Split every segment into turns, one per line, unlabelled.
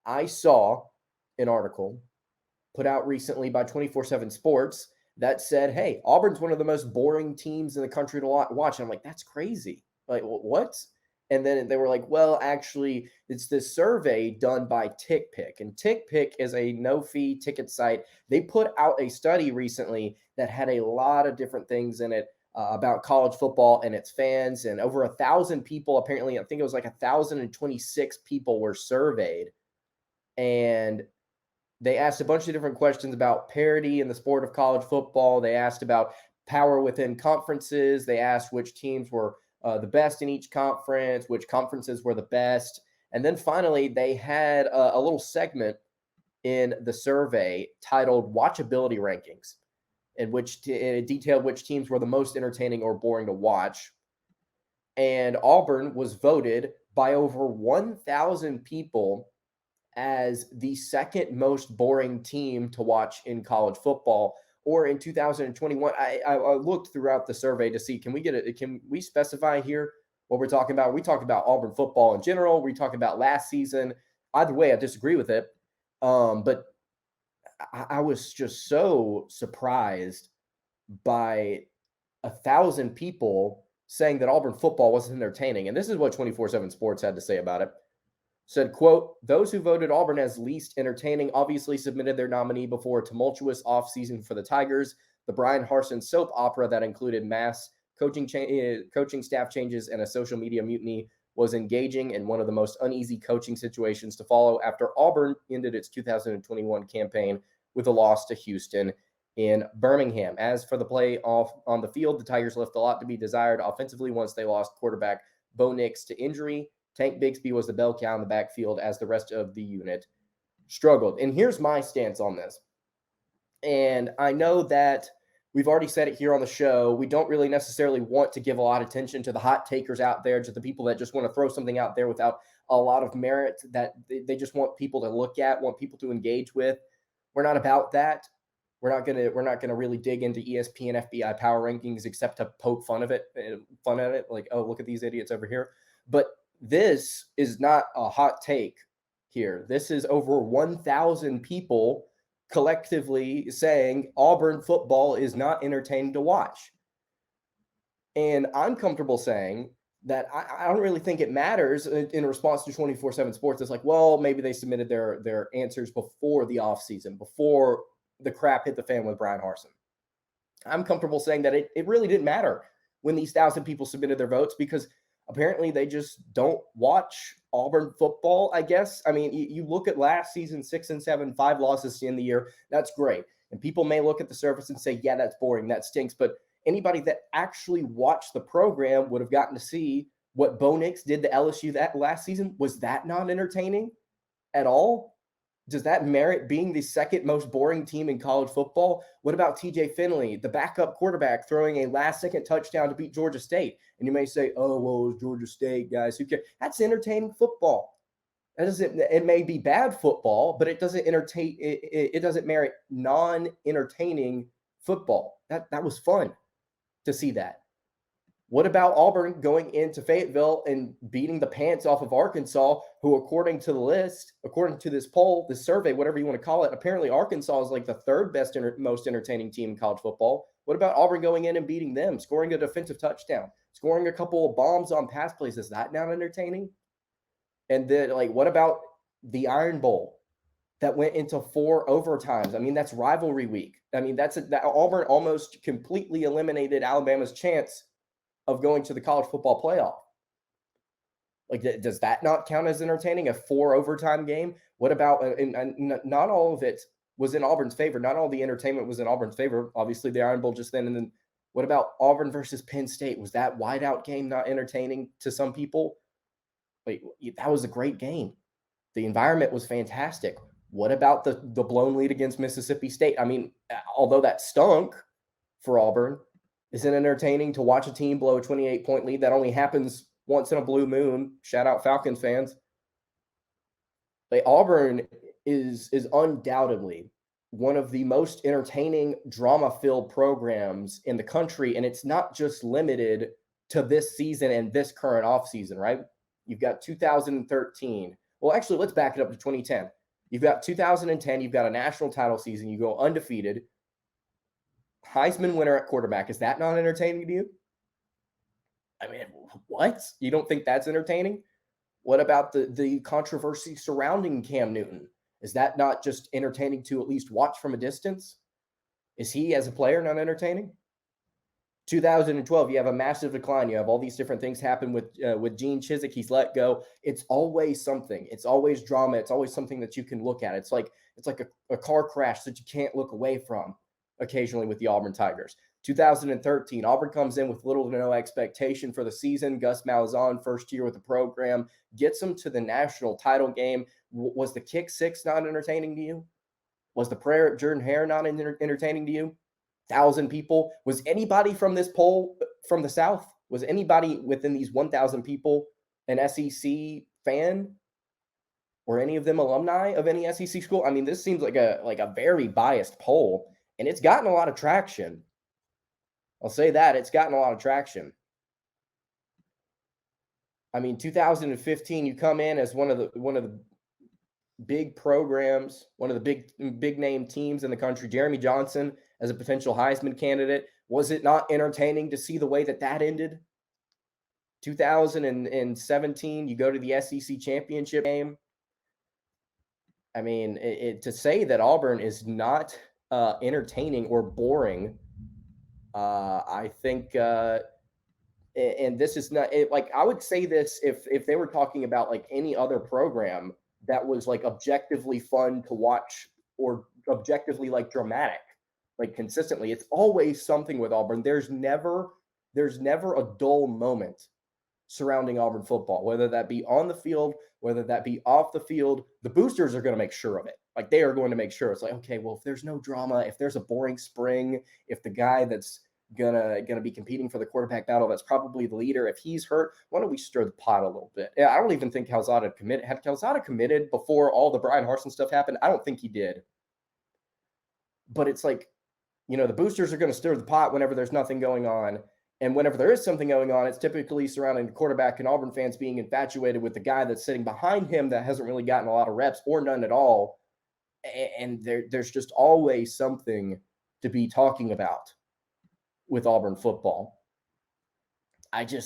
I saw an article put out recently by 24/7 Sports that said, "Hey, Auburn's one of the most boring teams in the country to watch." And I'm like, "That's crazy. Like, what?" And then they were like, "Well, actually, it's this survey done by TickPick, and TickPick is a no-fee ticket site. They put out a study recently that had a lot of different things in it about college football and its fans, and over 1,000 people. Apparently, I think it was like 1,026 people were surveyed, and they asked a bunch of different questions about parity in the sport of college football. They asked about power within conferences. They asked which teams were the best in each conference, which conferences were the best. And then finally, they had a little segment in the survey titled Watchability Rankings, in which it detailed which teams were the most entertaining or boring to watch. And Auburn was voted by over 1,000 people as the second most boring team to watch in college football. Or in 2021, I looked throughout the survey to see, can we specify here what we're talking about? We talked about Auburn football in general. We talked about last season. Either way, I disagree with it. But I was just so surprised by 1,000 people saying that Auburn football wasn't entertaining. And this is what 24/7 Sports had to say about it. Said, quote, "Those who voted Auburn as least entertaining obviously submitted their nominee before a tumultuous offseason for the Tigers. The Brian Harsin soap opera that included mass coaching staff changes and a social media mutiny was engaging and one of the most uneasy coaching situations to follow after Auburn ended its 2021 campaign with a loss to Houston in Birmingham. As for the play off on the field, the Tigers left a lot to be desired offensively once they lost quarterback Bo Nix to injury. Tank Bigsby was the bell cow in the backfield as the rest of the unit struggled." And here's my stance on this. And I know that we've already said it here on the show. We don't really necessarily want to give a lot of attention to the hot takers out there, to the people that just want to throw something out there without a lot of merit, that they just want people to look at, want people to engage with. We're not about that. We're not gonna really dig into ESPN FBI power rankings except to poke fun at it, like, oh, look at these idiots over here. But this is not a hot take here. This is over 1,000 people collectively saying Auburn football is not entertaining to watch. And I'm comfortable saying that I don't really think it matters in response to 24/7 Sports. It's like, well, maybe they submitted their answers before the offseason, before the crap hit the fan with Brian Harsin. I'm comfortable saying that it really didn't matter when these 1,000 people submitted their votes, because apparently they just don't watch Auburn football, I guess. I mean, you look at last season, 6-7, 5 losses in the year. That's great. And people may look at the surface and say, yeah, that's boring, that stinks. But anybody that actually watched the program would have gotten to see what Bo Nix did to LSU that last season. Was that not entertaining at all? Does that merit being the second most boring team in college football? What about TJ Finley, the backup quarterback, throwing a last-second touchdown to beat Georgia State? And you may say, oh, well, it was Georgia State, guys. Who cares? That's entertaining football. It may be bad football, but it doesn't entertain. It doesn't merit non-entertaining football. That was fun to see that. What about Auburn going into Fayetteville and beating the pants off of Arkansas, who, according to the list, according to this poll, this survey, whatever you want to call it, apparently Arkansas is like the third best, most entertaining team in college football. What about Auburn going in and beating them, scoring a defensive touchdown, scoring a couple of bombs on pass plays? Is that not entertaining? And then, like, what about the Iron Bowl that went into 4 overtimes? I mean, that's rivalry week. I mean, that Auburn almost completely eliminated Alabama's chance of going to the college football playoff. Like, does that not count as entertaining? A 4 overtime game? What about, and not all of it was in Auburn's favor. Not all the entertainment was in Auburn's favor. Obviously, the Iron Bowl just then. And then what about Auburn versus Penn State? Was that wideout game not entertaining to some people? Like, that was a great game. The environment was fantastic. What about the blown lead against Mississippi State? I mean, although that stunk for Auburn, is it entertaining to watch a team blow a 28-point lead? That only happens once in a blue moon. Shout out Falcons fans. Like, Auburn is undoubtedly one of the most entertaining, drama-filled programs in the country, and it's not just limited to this season and this current offseason, right? You've got 2013. Well, actually, let's back it up to 2010. You've got 2010, you've got a national title season, you go undefeated, Heisman winner at quarterback. Is that not entertaining to you? I mean, what? You don't think that's entertaining? What about the controversy surrounding Cam Newton? Is that not just entertaining to at least watch from a distance? Is he, as a player, not entertaining? 2012, you have a massive decline. You have all these different things happen with Gene Chizik. He's let go. It's always something. It's always drama. It's always something that you can look at. It's like a car crash that you can't look away from occasionally with the Auburn Tigers. 2013, Auburn comes in with little to no expectation for the season. Gus Malzahn, first year with the program, gets them to the national title game. Was the kick six not entertaining to you? Was the prayer at Jordan Hare not entertaining to you? 1,000 people. Was anybody from this poll from the South? Was anybody within these 1,000 people an SEC fan? Or any of them alumni of any SEC school? I mean, this seems like a very biased poll, and it's gotten a lot of traction. I'll say that it's gotten a lot of traction. I mean, 2015, you come in as one of the big programs, one of the big name teams in the country. Jeremy Johnson as a potential Heisman candidate. Was it not entertaining to see the way that ended? 2017, you go to the SEC championship game. I mean, to say that Auburn is not entertaining or boring, I think, and this is not like I would say this if they were talking about like any other program that was like objectively fun to watch or objectively like dramatic, like consistently. It's always something with Auburn. There's never a dull moment surrounding Auburn football, whether that be on the field, whether that be off the field. The boosters are going to make sure of it. Like they are going to make sure. It's like, okay, well, if there's no drama, if there's a boring spring, if the guy that's gonna be competing for the quarterback battle, that's probably the leader, if he's hurt, why don't we stir the pot a little bit? Yeah, I don't even think Calzada committed. Had Calzada committed before all the Brian Harsin stuff happened? I don't think he did. But it's like, the boosters are going to stir the pot whenever there's nothing going on. And whenever there is something going on, it's typically surrounding the quarterback, and Auburn fans being infatuated with the guy that's sitting behind him that hasn't really gotten a lot of reps or none at all. And there's just always something to be talking about with Auburn football. I do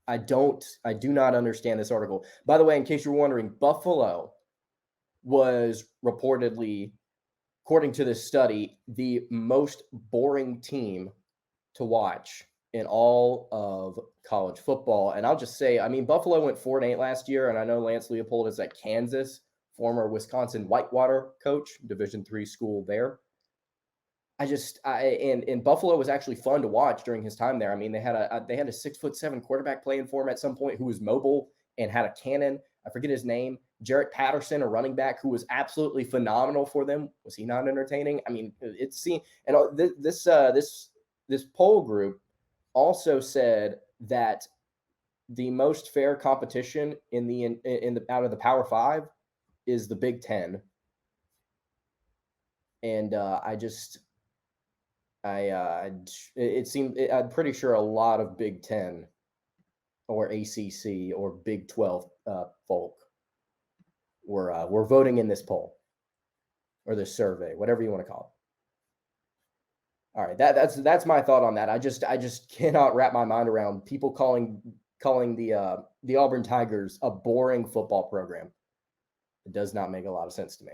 not understand this article. By the way, in case you're wondering, Buffalo was reportedly, according to this study, the most boring team to watch in all of college football. And I'll just say, I mean, Buffalo went 4-8 last year, and I know Lance Leopold is at Kansas, former Wisconsin Whitewater coach, Division III school there. And Buffalo was actually fun to watch during his time there. I mean, they had a 6'7" quarterback playing for him at some point who was mobile and had a cannon. I forget his name. Jarrett Patterson, a running back who was absolutely phenomenal for them. Was he not entertaining? I mean, this poll group also said that the most fair competition in the out of the Power Five is the Big Ten. And I'm pretty sure a lot of Big Ten or ACC or Big 12 folk were voting in this poll or this survey, whatever you want to call it. All right, that's my thought on that. I just cannot wrap my mind around people calling the Auburn Tigers a boring football program. It does not make a lot of sense to me.